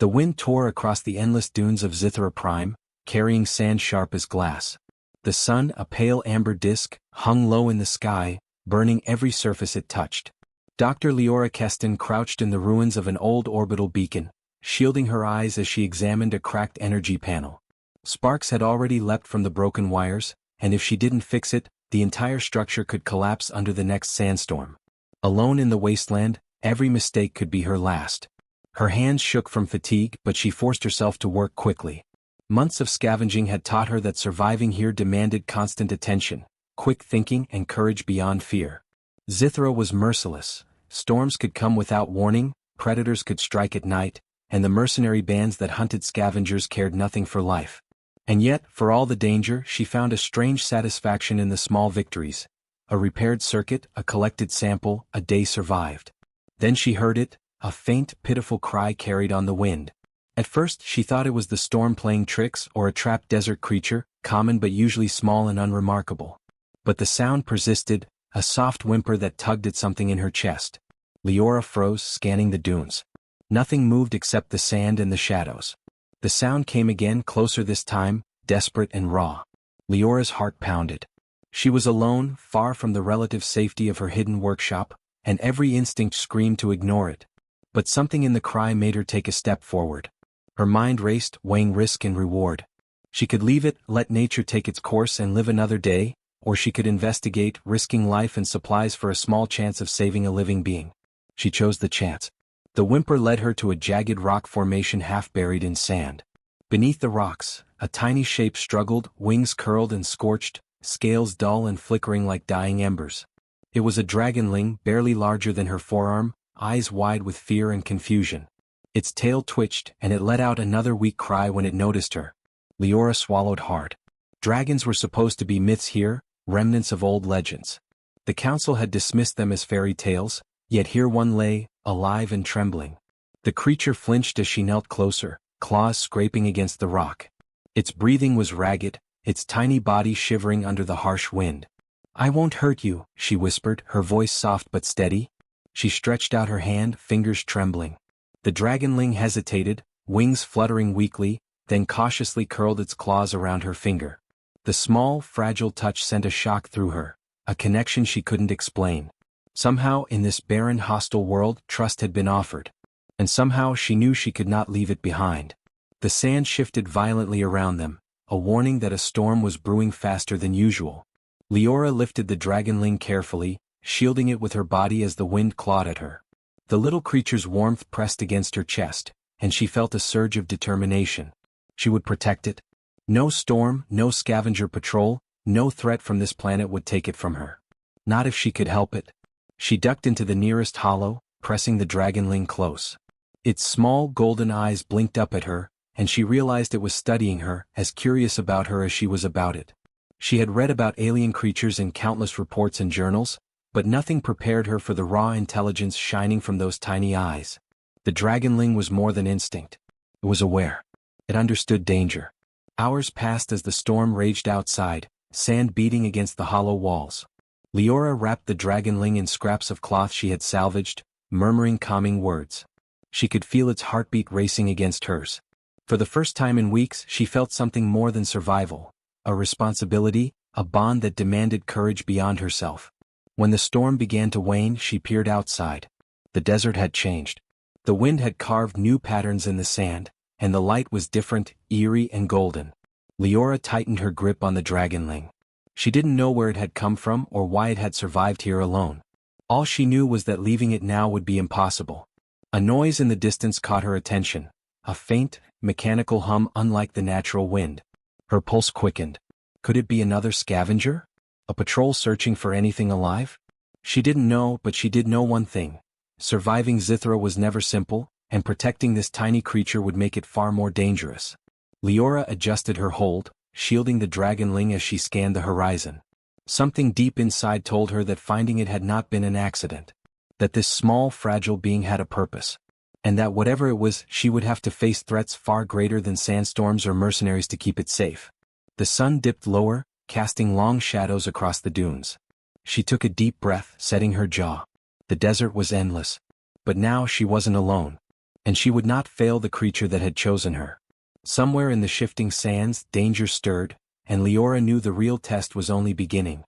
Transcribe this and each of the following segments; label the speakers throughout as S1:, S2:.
S1: The wind tore across the endless dunes of Zithra Prime, carrying sand sharp as glass. The sun, a pale amber disk, hung low in the sky, burning every surface it touched. Dr. Leora Keston crouched in the ruins of an old orbital beacon, shielding her eyes as she examined a cracked energy panel. Sparks had already leapt from the broken wires, and if she didn't fix it, the entire structure could collapse under the next sandstorm. Alone in the wasteland, every mistake could be her last. Her hands shook from fatigue, but she forced herself to work quickly. Months of scavenging had taught her that surviving here demanded constant attention, quick thinking, and courage beyond fear. Zithra was merciless. Storms could come without warning, predators could strike at night, and the mercenary bands that hunted scavengers cared nothing for life. And yet, for all the danger, she found a strange satisfaction in the small victories. A repaired circuit, a collected sample, a day survived. Then she heard it, a faint, pitiful cry carried on the wind. At first she thought it was the storm playing tricks or a trapped desert creature, common but usually small and unremarkable. But the sound persisted, a soft whimper that tugged at something in her chest. Leora froze, scanning the dunes. Nothing moved except the sand and the shadows. The sound came again, closer this time, desperate and raw. Leora's heart pounded. She was alone, far from the relative safety of her hidden workshop, and every instinct screamed to ignore it. But something in the cry made her take a step forward. Her mind raced, weighing risk and reward. She could leave it, let nature take its course and live another day, or she could investigate, risking life and supplies for a small chance of saving a living being. She chose the chance. The whimper led her to a jagged rock formation half buried in sand. Beneath the rocks, a tiny shape struggled, wings curled and scorched, scales dull and flickering like dying embers. It was a dragonling, barely larger than her forearm, eyes wide with fear and confusion. Its tail twitched, and it let out another weak cry when it noticed her. Leora swallowed hard. Dragons were supposed to be myths here, remnants of old legends. The council had dismissed them as fairy tales, yet here one lay, alive and trembling. The creature flinched as she knelt closer, claws scraping against the rock. Its breathing was ragged, its tiny body shivering under the harsh wind. "I won't hurt you," she whispered, her voice soft but steady. She stretched out her hand, fingers trembling. The dragonling hesitated, wings fluttering weakly, then cautiously curled its claws around her finger. The small, fragile touch sent a shock through her, a connection she couldn't explain. Somehow, in this barren, hostile world, trust had been offered. And somehow she knew she could not leave it behind. The sand shifted violently around them, a warning that a storm was brewing faster than usual. Leora lifted the dragonling carefully, shielding it with her body as the wind clawed at her. The little creature's warmth pressed against her chest, and she felt a surge of determination. She would protect it. No storm, no scavenger patrol, no threat from this planet would take it from her. Not if she could help it. She ducked into the nearest hollow, pressing the dragonling close. Its small golden eyes blinked up at her, and she realized it was studying her, as curious about her as she was about it. She had read about alien creatures in countless reports and journals, but nothing prepared her for the raw intelligence shining from those tiny eyes. The dragonling was more than instinct. It was aware. It understood danger. Hours passed as the storm raged outside, sand beating against the hollow walls. Leora wrapped the dragonling in scraps of cloth she had salvaged, murmuring calming words. She could feel its heartbeat racing against hers. For the first time in weeks, she felt something more than survival, a responsibility, a bond that demanded courage beyond herself. When the storm began to wane, she peered outside. The desert had changed. The wind had carved new patterns in the sand, and the light was different, eerie and golden. Leora tightened her grip on the dragonling. She didn't know where it had come from or why it had survived here alone. All she knew was that leaving it now would be impossible. A noise in the distance caught her attention, a faint, mechanical hum unlike the natural wind. Her pulse quickened. Could it be another scavenger? A patrol searching for anything alive? She didn't know, but she did know one thing. Surviving Zithra was never simple, and protecting this tiny creature would make it far more dangerous. Leora adjusted her hold, shielding the dragonling as she scanned the horizon. Something deep inside told her that finding it had not been an accident. That this small, fragile being had a purpose. And that whatever it was, she would have to face threats far greater than sandstorms or mercenaries to keep it safe. The sun dipped lower, casting long shadows across the dunes. She took a deep breath, setting her jaw. The desert was endless. But now she wasn't alone. And she would not fail the creature that had chosen her. Somewhere in the shifting sands, danger stirred, and Leora knew the real test was only beginning.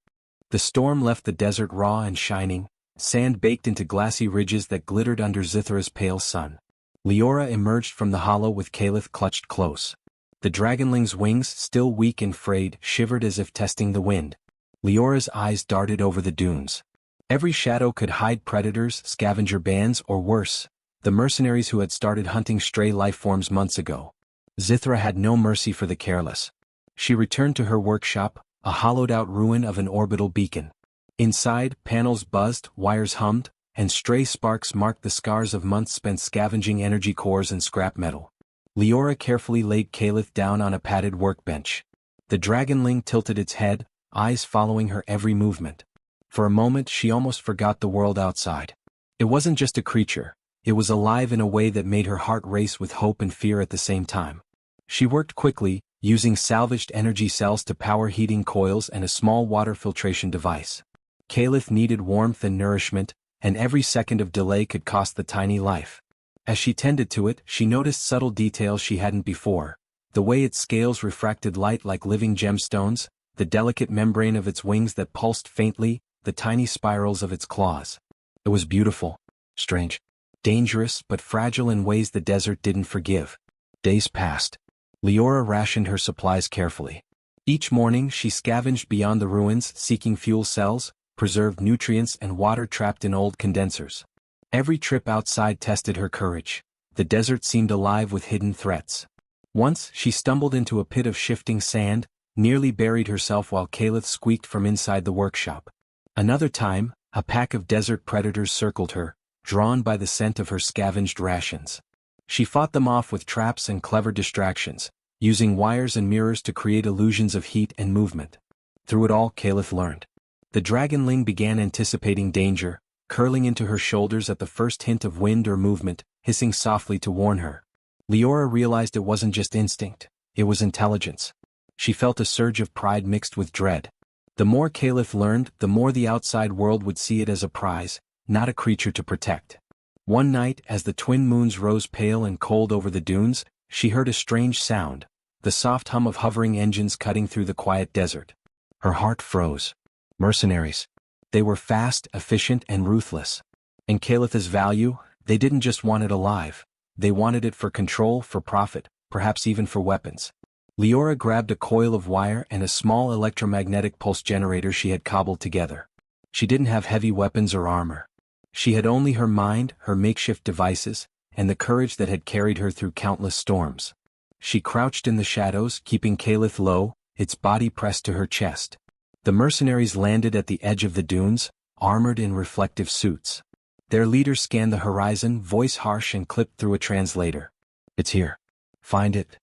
S1: The storm left the desert raw and shining, sand baked into glassy ridges that glittered under Zithra's pale sun. Leora emerged from the hollow with Caliph clutched close. The Dragonling's wings, still weak and frayed, shivered as if testing the wind. Leora's eyes darted over the dunes. Every shadow could hide predators, scavenger bands, or worse, the mercenaries who had started hunting stray lifeforms months ago. Zithra had no mercy for the careless. She returned to her workshop, a hollowed-out ruin of an orbital beacon. Inside, panels buzzed, wires hummed, and stray sparks marked the scars of months spent scavenging energy cores and scrap metal. Leora carefully laid Caliph down on a padded workbench. The Dragonling tilted its head, eyes following her every movement. For a moment she almost forgot the world outside. It wasn't just a creature, it was alive in a way that made her heart race with hope and fear at the same time. She worked quickly, using salvaged energy cells to power heating coils and a small water filtration device. Caliph needed warmth and nourishment, and every second of delay could cost the tiny life. As she tended to it, she noticed subtle details she hadn't before. The way its scales refracted light like living gemstones, the delicate membrane of its wings that pulsed faintly, the tiny spirals of its claws. It was beautiful, strange, dangerous but fragile in ways the desert didn't forgive. Days passed. Leora rationed her supplies carefully. Each morning she scavenged beyond the ruins seeking fuel cells, preserved nutrients and water trapped in old condensers. Every trip outside tested her courage. The desert seemed alive with hidden threats. Once she stumbled into a pit of shifting sand, nearly buried herself while Caliph squeaked from inside the workshop. Another time, a pack of desert predators circled her, drawn by the scent of her scavenged rations. She fought them off with traps and clever distractions, using wires and mirrors to create illusions of heat and movement. Through it all, Caliph learned. The Dragonling began anticipating danger, curling into her shoulders at the first hint of wind or movement, hissing softly to warn her. Leora realized it wasn't just instinct, it was intelligence. She felt a surge of pride mixed with dread. The more Caliph learned, the more the outside world would see it as a prize, not a creature to protect. One night, as the twin moons rose pale and cold over the dunes, she heard a strange sound, the soft hum of hovering engines cutting through the quiet desert. Her heart froze. Mercenaries. They were fast, efficient, and ruthless. And Caliph's value, they didn't just want it alive. They wanted it for control, for profit, perhaps even for weapons. Leora grabbed a coil of wire and a small electromagnetic pulse generator she had cobbled together. She didn't have heavy weapons or armor. She had only her mind, her makeshift devices, and the courage that had carried her through countless storms. She crouched in the shadows, keeping Caliph low, its body pressed to her chest. The mercenaries landed at the edge of the dunes, armored in reflective suits. Their leader scanned the horizon, voice harsh and clipped through a translator. "It's here. Find it."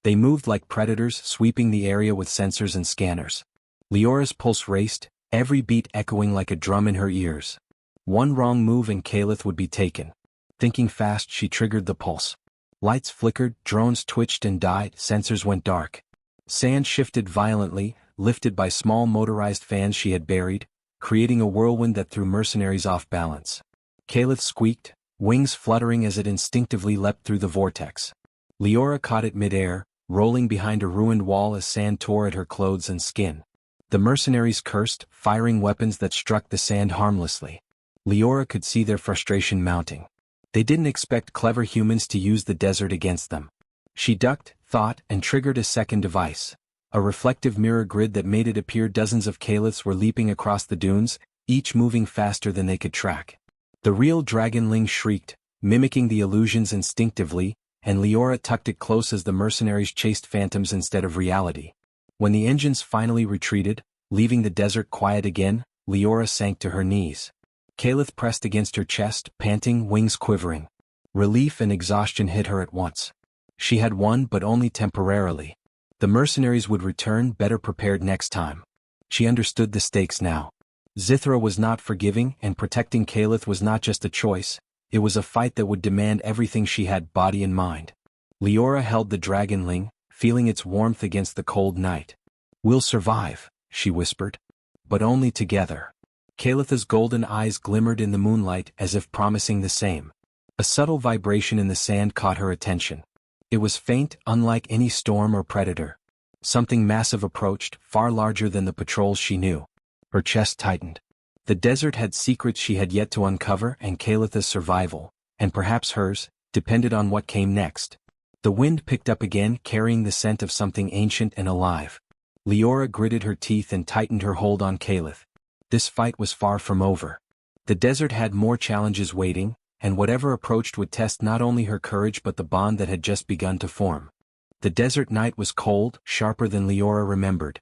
S1: They moved like predators, sweeping the area with sensors and scanners. Leora's pulse raced, every beat echoing like a drum in her ears. One wrong move and Caliph would be taken. Thinking fast, she triggered the pulse. Lights flickered, drones twitched and died, sensors went dark. Sand shifted violently, lifted by small motorized fans she had buried, creating a whirlwind that threw mercenaries off balance. Caliph squeaked, wings fluttering as it instinctively leapt through the vortex. Leora caught it midair, rolling behind a ruined wall as sand tore at her clothes and skin. The mercenaries cursed, firing weapons that struck the sand harmlessly. Leora could see their frustration mounting. They didn't expect clever humans to use the desert against them. She ducked, thought, and triggered a second device. A reflective mirror grid that made it appear dozens of Caliphs were leaping across the dunes, each moving faster than they could track. The real Dragonling shrieked, mimicking the illusions instinctively, and Leora tucked it close as the mercenaries chased phantoms instead of reality. When the engines finally retreated, leaving the desert quiet again, Leora sank to her knees. Caliph pressed against her chest, panting, wings quivering. Relief and exhaustion hit her at once. She had won, but only temporarily. The mercenaries would return, better prepared next time. She understood the stakes now. Zithra was not forgiving, and protecting Caliph was not just a choice, it was a fight that would demand everything she had, body and mind. Leora held the Dragonling, feeling its warmth against the cold night. "We'll survive," she whispered. "But only together." Caliph's golden eyes glimmered in the moonlight as if promising the same. A subtle vibration in the sand caught her attention. It was faint, unlike any storm or predator. Something massive approached, far larger than the patrols she knew. Her chest tightened. The desert had secrets she had yet to uncover, and Kalitha's survival, and perhaps hers, depended on what came next. The wind picked up again, carrying the scent of something ancient and alive. Leora gritted her teeth and tightened her hold on Kalith. This fight was far from over. The desert had more challenges waiting, and whatever approached would test not only her courage but the bond that had just begun to form. The desert night was cold, sharper than Leora remembered.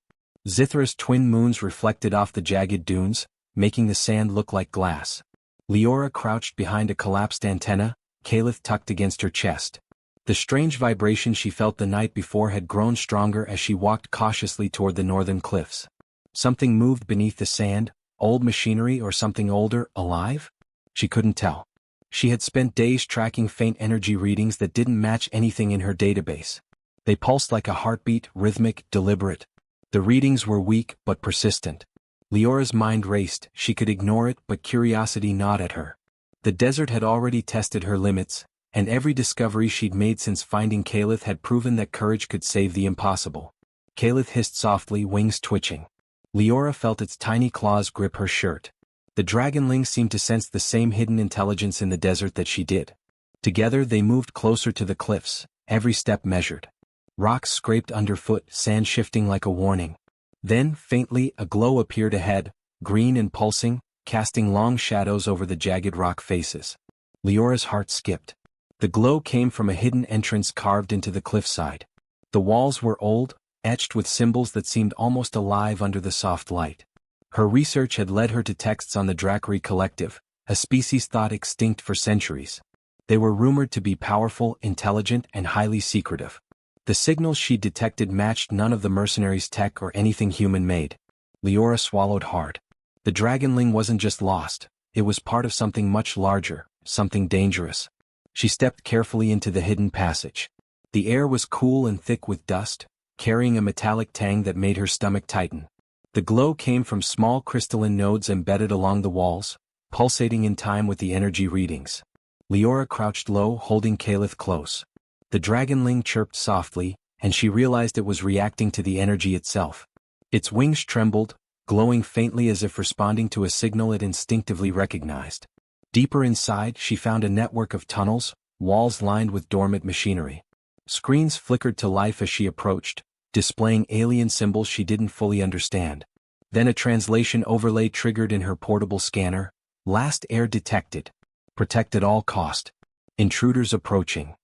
S1: Zithra's twin moons reflected off the jagged dunes, making the sand look like glass. Leora crouched behind a collapsed antenna, Kalith tucked against her chest. The strange vibration she felt the night before had grown stronger as she walked cautiously toward the northern cliffs. Something moved beneath the sand, old machinery or something older, alive? She couldn't tell. She had spent days tracking faint energy readings that didn't match anything in her database. They pulsed like a heartbeat, rhythmic, deliberate. The readings were weak but persistent. Leora's mind raced, she could ignore it but curiosity gnawed at her. The desert had already tested her limits, and every discovery she'd made since finding Kalith had proven that courage could save the impossible. Kalith hissed softly, wings twitching. Leora felt its tiny claws grip her shirt. The Dragonling seemed to sense the same hidden intelligence in the desert that she did. Together they moved closer to the cliffs, every step measured. Rocks scraped underfoot, sand shifting like a warning. Then, faintly, a glow appeared ahead, green and pulsing, casting long shadows over the jagged rock faces. Leora's heart skipped. The glow came from a hidden entrance carved into the cliffside. The walls were old, etched with symbols that seemed almost alive under the soft light. Her research had led her to texts on the DracoWar collective, a species thought extinct for centuries. They were rumored to be powerful, intelligent, and highly secretive. The signals she'd detected matched none of the mercenaries' tech or anything human-made. Leora swallowed hard. The Dragonling wasn't just lost, it was part of something much larger, something dangerous. She stepped carefully into the hidden passage. The air was cool and thick with dust, carrying a metallic tang that made her stomach tighten. The glow came from small crystalline nodes embedded along the walls, pulsating in time with the energy readings. Leora crouched low, holding Kalith close. The Dragonling chirped softly, and she realized it was reacting to the energy itself. Its wings trembled, glowing faintly as if responding to a signal it instinctively recognized. Deeper inside, she found a network of tunnels, walls lined with dormant machinery. Screens flickered to life as she approached, displaying alien symbols she didn't fully understand. Then a translation overlay triggered in her portable scanner. Last air detected. Protect at all cost. Intruders approaching.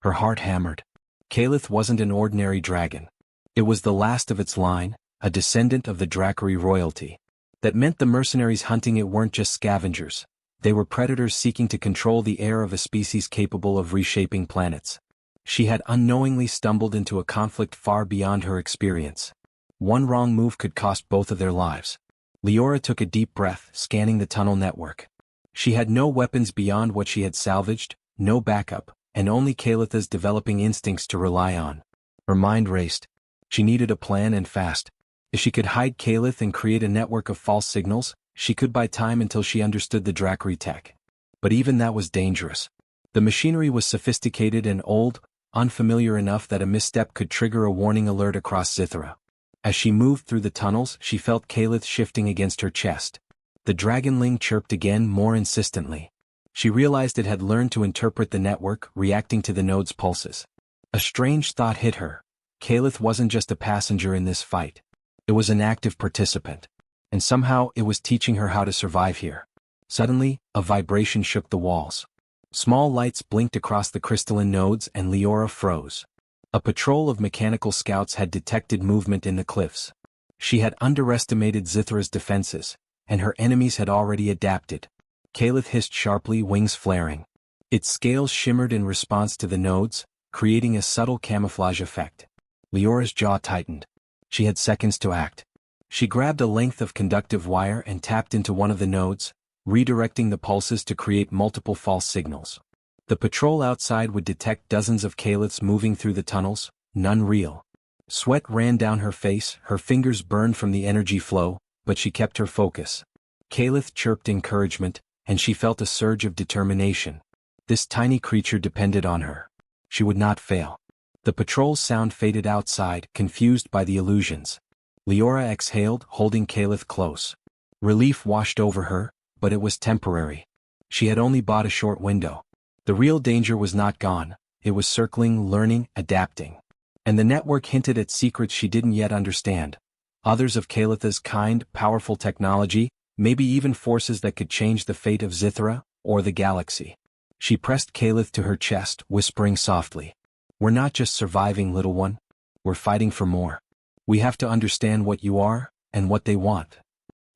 S1: Her heart hammered. Kalith wasn't an ordinary dragon. It was the last of its line, a descendant of the DracoWar royalty. That meant the mercenaries hunting it weren't just scavengers. They were predators seeking to control the air of a species capable of reshaping planets. She had unknowingly stumbled into a conflict far beyond her experience. One wrong move could cost both of their lives. Leora took a deep breath, scanning the tunnel network. She had no weapons beyond what she had salvaged, no backup, and only Kalitha's developing instincts to rely on. Her mind raced. She needed a plan and fast. If she could hide Kalith and create a network of false signals, she could buy time until she understood the DracoWar tech. But even that was dangerous. The machinery was sophisticated and old, unfamiliar enough that a misstep could trigger a warning alert across Zithra. As she moved through the tunnels, she felt Kalith shifting against her chest. The Dragonling chirped again, more insistently. She realized it had learned to interpret the network, reacting to the node's pulses. A strange thought hit her. Kalith wasn't just a passenger in this fight. It was an active participant. And somehow it was teaching her how to survive here. Suddenly, a vibration shook the walls. Small lights blinked across the crystalline nodes and Leora froze. A patrol of mechanical scouts had detected movement in the cliffs. She had underestimated Zithra's defenses, and her enemies had already adapted. Kalith hissed sharply, wings flaring. Its scales shimmered in response to the nodes, creating a subtle camouflage effect. Leora's jaw tightened. She had seconds to act. She grabbed a length of conductive wire and tapped into one of the nodes, redirecting the pulses to create multiple false signals. The patrol outside would detect dozens of Kaliths moving through the tunnels, none real. Sweat ran down her face, her fingers burned from the energy flow, but she kept her focus. Kalith chirped encouragement, and she felt a surge of determination. This tiny creature depended on her. She would not fail. The patrol's sound faded outside, confused by the illusions. Leora exhaled, holding Kalith close. Relief washed over her, but it was temporary. She had only bought a short window. The real danger was not gone. It was circling, learning, adapting. And the network hinted at secrets she didn't yet understand. Others of Kalith's kind, powerful technology, maybe even forces that could change the fate of Zithra, or the galaxy. She pressed Kalith to her chest, whispering softly. "We're not just surviving, little one. We're fighting for more. We have to understand what you are, and what they want."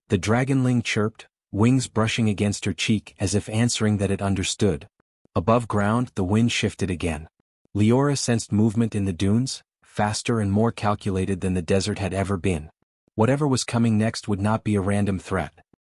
S1: The Dragonling chirped, wings brushing against her cheek as if answering that it understood. Above ground, the wind shifted again. Leora sensed movement in the dunes, faster and more calculated than the desert had ever been. Whatever was coming next would not be a random threat.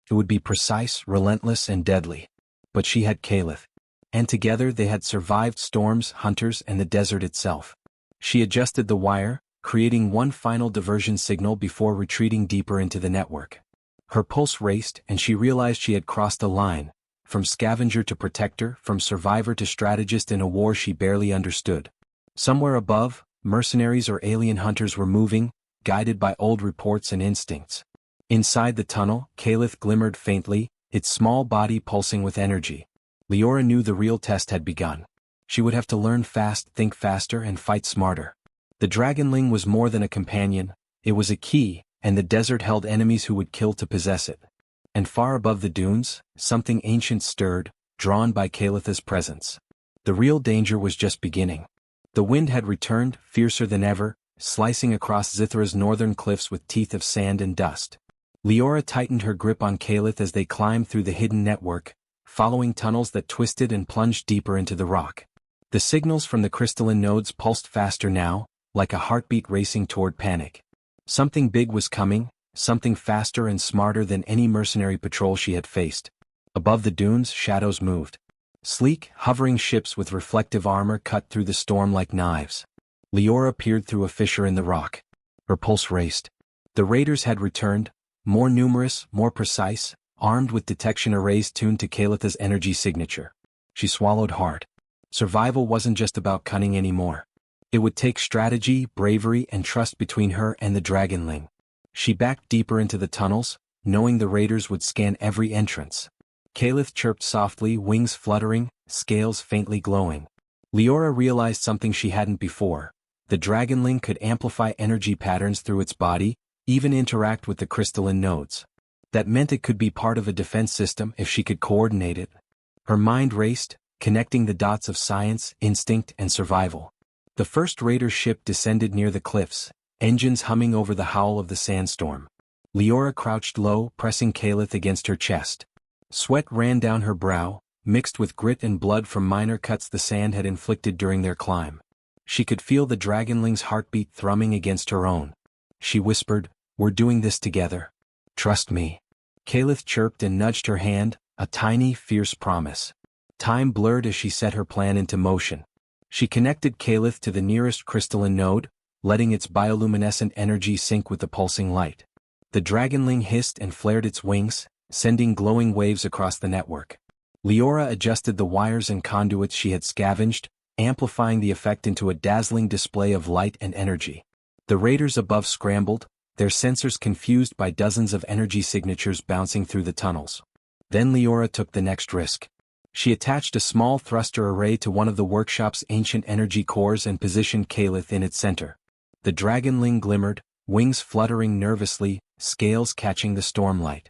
S1: It would be precise, relentless, and deadly. But she had Kalith. And together they had survived storms, hunters, and the desert itself. She adjusted the wire, creating one final diversion signal before retreating deeper into the network. Her pulse raced, and she realized she had crossed a line, from scavenger to protector, from survivor to strategist in a war she barely understood. Somewhere above, mercenaries or alien hunters were moving, guided by old reports and instincts. Inside the tunnel, Kalith glimmered faintly, its small body pulsing with energy. Leora knew the real test had begun. She would have to learn fast, think faster, and fight smarter. The Dragonling was more than a companion, it was a key, and the desert held enemies who would kill to possess it. And far above the dunes, something ancient stirred, drawn by Kalith's presence. The real danger was just beginning. The wind had returned, fiercer than ever, slicing across Zithra's northern cliffs with teeth of sand and dust. Leora tightened her grip on Kalith as they climbed through the hidden network, following tunnels that twisted and plunged deeper into the rock. The signals from the crystalline nodes pulsed faster now, like a heartbeat racing toward panic. Something big was coming, something faster and smarter than any mercenary patrol she had faced. Above the dunes, shadows moved. Sleek, hovering ships with reflective armor cut through the storm like knives. Leora peered through a fissure in the rock. Her pulse raced. The raiders had returned, more numerous, more precise, armed with detection arrays tuned to Kalith's energy signature. She swallowed hard. Survival wasn't just about cunning anymore. It would take strategy, bravery, and trust between her and the Dragonling. She backed deeper into the tunnels, knowing the raiders would scan every entrance. Kalith chirped softly, wings fluttering, scales faintly glowing. Leora realized something she hadn't before. The Dragonling could amplify energy patterns through its body, even interact with the crystalline nodes. That meant it could be part of a defense system if she could coordinate it. Her mind raced, connecting the dots of science, instinct, and survival. The first raider ship descended near the cliffs, engines humming over the howl of the sandstorm. Leora crouched low, pressing Kalith against her chest. Sweat ran down her brow, mixed with grit and blood from minor cuts the sand had inflicted during their climb. She could feel the Dragonling's heartbeat thrumming against her own. She whispered, "We're doing this together. Trust me." Kalith chirped and nudged her hand, a tiny, fierce promise. Time blurred as she set her plan into motion. She connected Kalith to the nearest crystalline node, letting its bioluminescent energy sync with the pulsing light. The Dragonling hissed and flared its wings, sending glowing waves across the network. Leora adjusted the wires and conduits she had scavenged, amplifying the effect into a dazzling display of light and energy. The raiders above scrambled, their sensors confused by dozens of energy signatures bouncing through the tunnels. Then Leora took the next risk. She attached a small thruster array to one of the workshop's ancient energy cores and positioned Kalith in its center. The Dragonling glimmered, wings fluttering nervously, scales catching the stormlight.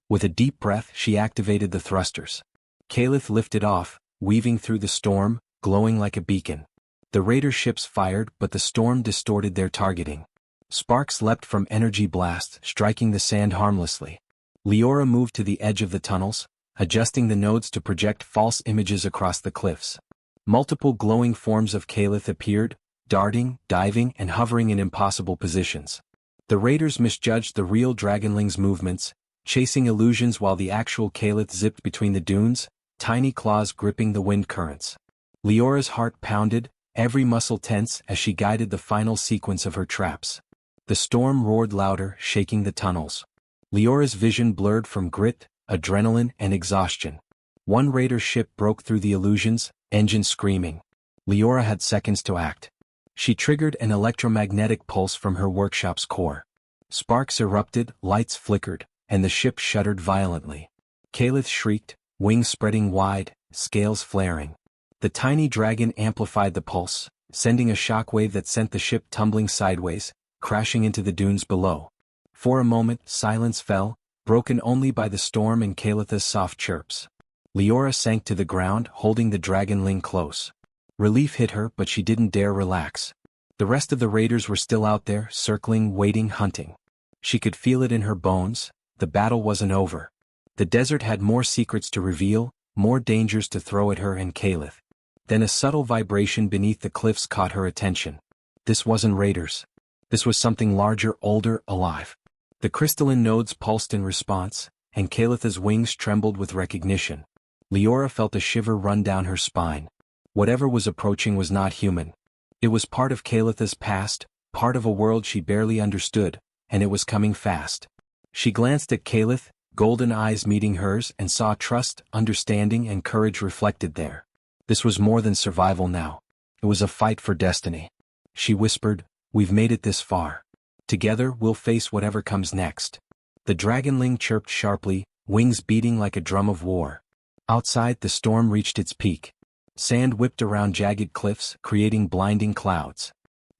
S1: With a deep breath, she activated the thrusters. Kalith lifted off, weaving through the storm, glowing like a beacon. The raider ships fired, but the storm distorted their targeting. Sparks leapt from energy blasts, striking the sand harmlessly. Leora moved to the edge of the tunnels, adjusting the nodes to project false images across the cliffs. Multiple glowing forms of Kalith appeared, darting, diving, and hovering in impossible positions. The raiders misjudged the real Dragonling's movements, chasing illusions while the actual Kalith zipped between the dunes, tiny claws gripping the wind currents. Leora's heart pounded, every muscle tense as she guided the final sequence of her traps. The storm roared louder, shaking the tunnels. Leora's vision blurred from grit, adrenaline, and exhaustion. One raider ship broke through the illusions, Engine screaming. Leora had seconds to act. She triggered an electromagnetic pulse from her workshop's core. Sparks erupted, lights flickered, and the ship shuddered violently. Kalith shrieked, wings spreading wide, scales flaring. The tiny dragon amplified the pulse, sending a shockwave that sent the ship tumbling sideways, crashing into the dunes below. For a moment, silence fell, broken only by the storm and Kalith's soft chirps. Leora sank to the ground, holding the Dragonling close. Relief hit her, but she didn't dare relax. The rest of the raiders were still out there, circling, waiting, hunting. She could feel it in her bones. The battle wasn't over. The desert had more secrets to reveal, more dangers to throw at her and Kalith. Then a subtle vibration beneath the cliffs caught her attention. This wasn't raiders. This was something larger, older, alive. The crystalline nodes pulsed in response, and Kalith's wings trembled with recognition. Leora felt a shiver run down her spine. Whatever was approaching was not human. It was part of Kalith's past, part of a world she barely understood, and it was coming fast. She glanced at Kalith, golden eyes meeting hers, and saw trust, understanding, and courage reflected there. This was more than survival now. It was a fight for destiny. She whispered, "We've made it this far. Together we'll face whatever comes next." The Dragonling chirped sharply, wings beating like a drum of war. Outside, the storm reached its peak. Sand whipped around jagged cliffs, creating blinding clouds.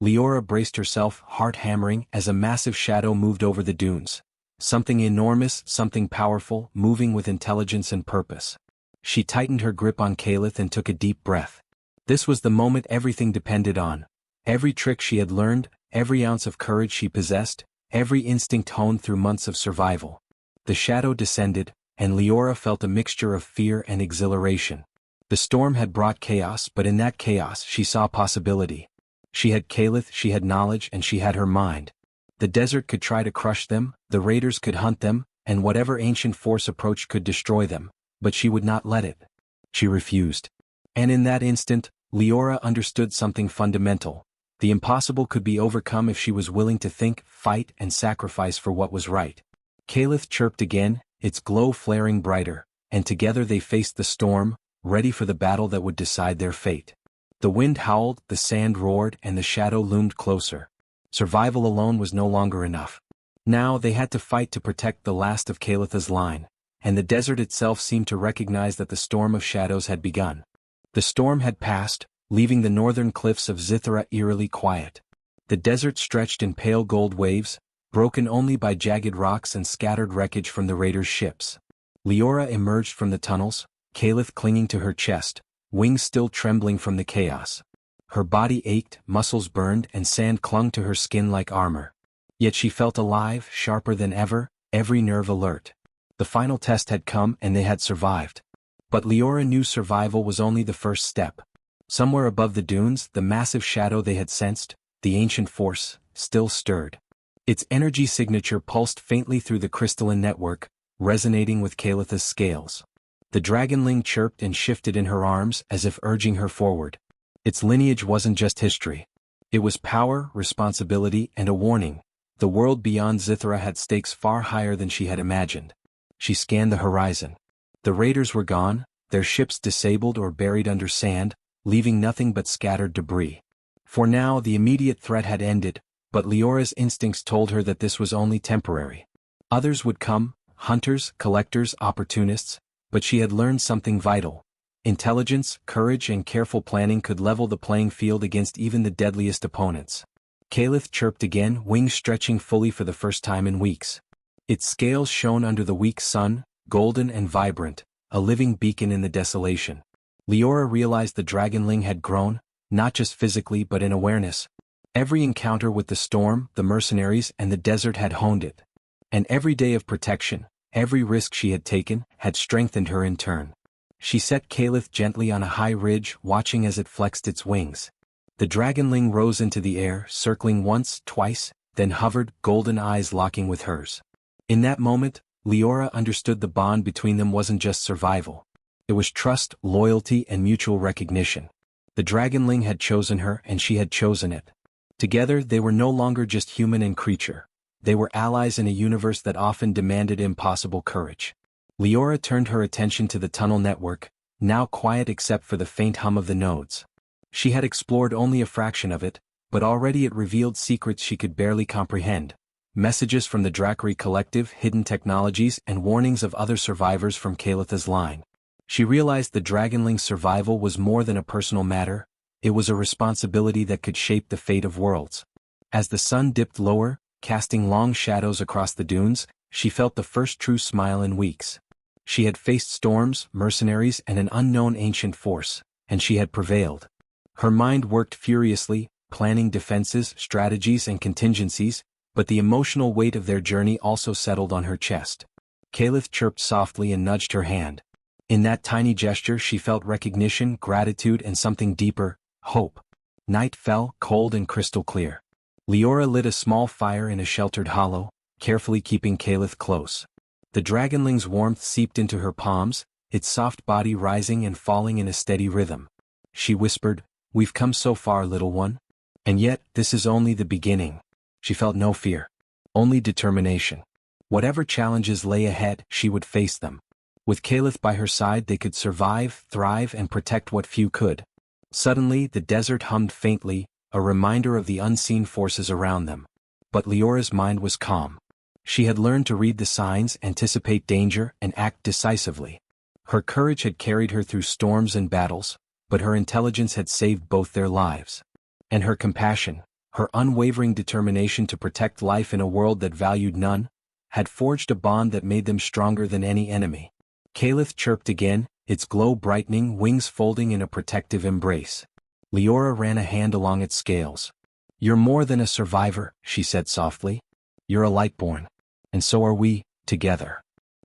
S1: Leora braced herself, heart hammering, as a massive shadow moved over the dunes. Something enormous, something powerful, moving with intelligence and purpose. She tightened her grip on Kalith and took a deep breath. This was the moment everything depended on. Every trick she had learned, every ounce of courage she possessed, every instinct honed through months of survival. The shadow descended, and Leora felt a mixture of fear and exhilaration. The storm had brought chaos, but in that chaos she saw possibility. She had Kalith, she had knowledge, and she had her mind. The desert could try to crush them, the raiders could hunt them, and whatever ancient force approached could destroy them, but she would not let it. She refused. And in that instant, Leora understood something fundamental. The impossible could be overcome if she was willing to think, fight, and sacrifice for what was right. Kalith chirped again, its glow flaring brighter, and together they faced the storm, ready for the battle that would decide their fate. The wind howled, the sand roared, and the shadow loomed closer. Survival alone was no longer enough. Now they had to fight to protect the last of Kalith's line, and the desert itself seemed to recognize that the storm of shadows had begun. The storm had passed, leaving the northern cliffs of Zithra eerily quiet. The desert stretched in pale gold waves, broken only by jagged rocks and scattered wreckage from the raiders' ships. Leora emerged from the tunnels, Kalith clinging to her chest, wings still trembling from the chaos. Her body ached, muscles burned, and sand clung to her skin like armor. Yet she felt alive, sharper than ever, every nerve alert. The final test had come and they had survived. But Leora knew survival was only the first step. Somewhere above the dunes, the massive shadow they had sensed, the ancient force, still stirred. Its energy signature pulsed faintly through the crystalline network, resonating with Kalith's scales. The Dragonling chirped and shifted in her arms as if urging her forward. Its lineage wasn't just history. It was power, responsibility, and a warning. The world beyond Zithra had stakes far higher than she had imagined. She scanned the horizon. The raiders were gone, their ships disabled or buried under sand, leaving nothing but scattered debris. For now the immediate threat had ended, but Leora's instincts told her that this was only temporary. Others would come, hunters, collectors, opportunists, but she had learned something vital. Intelligence, courage, and careful planning could level the playing field against even the deadliest opponents. Kalith chirped again, wings stretching fully for the first time in weeks. Its scales shone under the weak sun, golden and vibrant, a living beacon in the desolation. Leora realized the Dragonling had grown, not just physically but in awareness. Every encounter with the storm, the mercenaries, and the desert had honed it. And every day of protection, every risk she had taken, had strengthened her in turn. She set Kalith gently on a high ridge, watching as it flexed its wings. The Dragonling rose into the air, circling once, twice, then hovered, golden eyes locking with hers. In that moment, Leora understood the bond between them wasn't just survival. It was trust, loyalty, and mutual recognition. The Dragonling had chosen her and she had chosen it. Together they were no longer just human and creature. They were allies in a universe that often demanded impossible courage. Leora turned her attention to the tunnel network, now quiet except for the faint hum of the nodes. She had explored only a fraction of it, but already it revealed secrets she could barely comprehend. Messages from the DracoWar collective, hidden technologies, and warnings of other survivors from Kalitha's line. She realized the Dragonling's survival was more than a personal matter, it was a responsibility that could shape the fate of worlds. As the sun dipped lower, casting long shadows across the dunes, she felt the first true smile in weeks. She had faced storms, mercenaries, and an unknown ancient force, and she had prevailed. Her mind worked furiously, planning defenses, strategies, and contingencies, but the emotional weight of their journey also settled on her chest. Kalith chirped softly and nudged her hand. In that tiny gesture she felt recognition, gratitude, and something deeper, hope. Night fell, cold and crystal clear. Leora lit a small fire in a sheltered hollow, carefully keeping Kalith close. The Dragonling's warmth seeped into her palms, its soft body rising and falling in a steady rhythm. She whispered, "We've come so far, little one. And yet, this is only the beginning." She felt no fear, only determination. Whatever challenges lay ahead, she would face them. With Kalith by her side they could survive, thrive, and protect what few could. Suddenly the desert hummed faintly, a reminder of the unseen forces around them. But Leora's mind was calm. She had learned to read the signs, anticipate danger, and act decisively. Her courage had carried her through storms and battles, but her intelligence had saved both their lives. And her compassion, her unwavering determination to protect life in a world that valued none, had forged a bond that made them stronger than any enemy. Kalith chirped again, its glow brightening, wings folding in a protective embrace. Leora ran a hand along its scales. "You're more than a survivor," she said softly. "You're a lightborn. And so are we, together."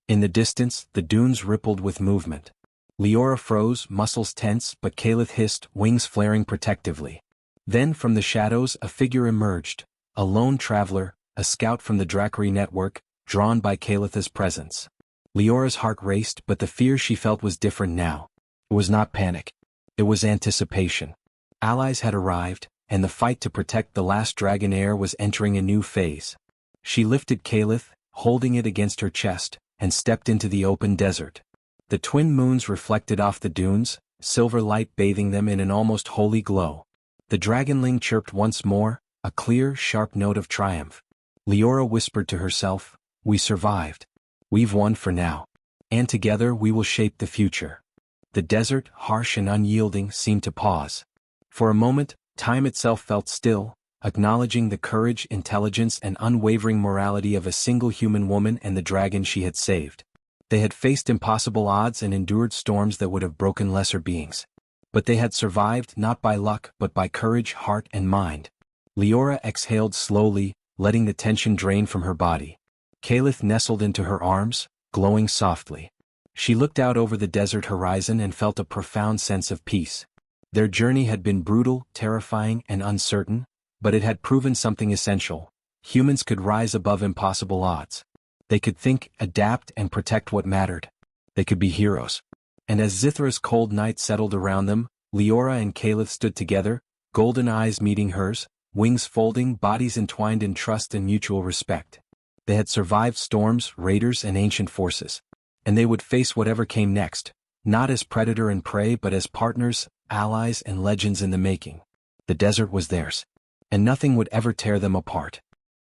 S1: In the distance, the dunes rippled with movement. Leora froze, muscles tense, but Kalith hissed, wings flaring protectively. Then from the shadows a figure emerged, a lone traveler, a scout from the DracoWar network, drawn by Kalitha's presence. Leora's heart raced, but the fear she felt was different now. It was not panic. It was anticipation. Allies had arrived, and the fight to protect the last Dragonair was entering a new phase. She lifted Kalith, holding it against her chest, and stepped into the open desert. The twin moons reflected off the dunes, silver light bathing them in an almost holy glow. The Dragonling chirped once more, a clear, sharp note of triumph. Leora whispered to herself, "We survived. We've won for now. And together we will shape the future." The desert, harsh and unyielding, seemed to pause. For a moment, time itself felt still, acknowledging the courage, intelligence, and unwavering morality of a single human woman and the dragon she had saved. They had faced impossible odds and endured storms that would have broken lesser beings. But they had survived not by luck but by courage, heart, and mind. Leora exhaled slowly, letting the tension drain from her body. Kalith nestled into her arms, glowing softly. She looked out over the desert horizon and felt a profound sense of peace. Their journey had been brutal, terrifying, and uncertain, but it had proven something essential. Humans could rise above impossible odds. They could think, adapt, and protect what mattered. They could be heroes. And as Zithra's cold night settled around them, Leora and Kalith stood together, golden eyes meeting hers, wings folding, bodies entwined in trust and mutual respect. They had survived storms, raiders, and ancient forces. And they would face whatever came next, not as predator and prey but as partners, allies, and legends in the making. The desert was theirs. And nothing would ever tear them apart.